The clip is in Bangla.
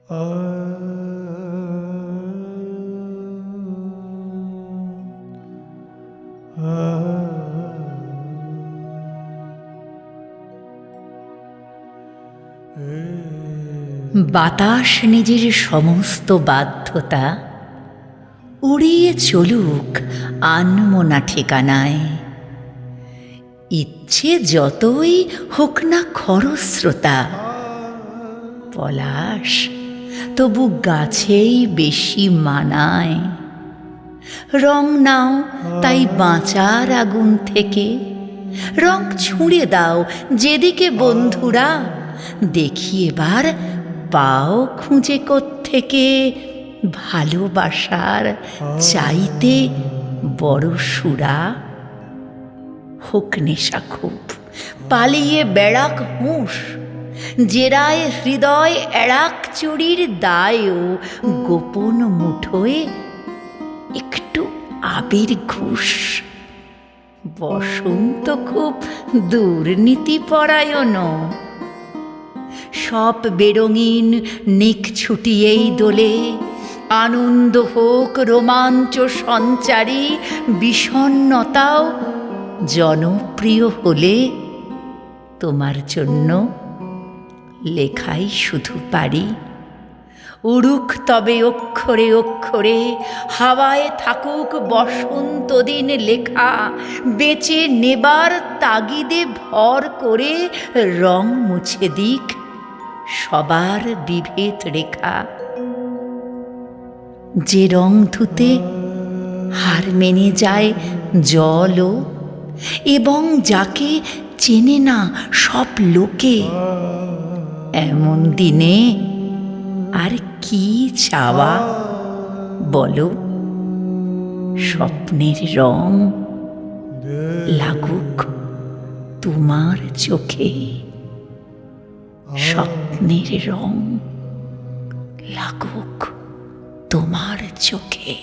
বাতাস নিজের সমস্ত বাধ্যতা উড়িয়ে চলুক, আনমো না ঠিকানায়। ইচ্ছে যতই হোক না খরস্রোতা, পলাশ তবু গাছেই বেশি মানায়। রং নাও তাই বাঁচার আগুন থেকে, রং ছুঁড়ে দাও যেদিকে বন্ধুরা। দেখি এবার পাও খুঁজে কোত্থেকে ভালোবাসার চাইতে বড় সুরা। হোক নেশা খুব, পালিয়ে বেড়াক হুঁশ, জেরায় হৃদয় এড়াক চুরির দায়ও। গোপন মুঠোয় একটু আবির ঘুষ। বসন্ত খুব দুর্নীতিপরায়ণ, সব বেরঙিন নিক ছুটিয়েই দোলে। আনন্দ হোক রোমাঞ্চ সঞ্চারী, বিষণ্ণতাও জনপ্রিয় হলে। তোমার জন্য লেখাই শুধু পারি। উড়ুক তবে অক্ষরে অক্ষরে, হাওয়ায় থাকুক বসন্ত দিন লেখা। বেঁচে নেবার তাগিদে ভর করে রং মুছে দিক সবার বিভেদ রেখা। যে রং ধুতে হার মেনে যায় জলও, এবং যাকে চেনে না সব লোকে। এমন দিনে আর কি চাওয়া বলো? স্বপ্নের রং লাগুক তোমার চোখে, স্বপ্নের রং লাগুক তোমার চোখে।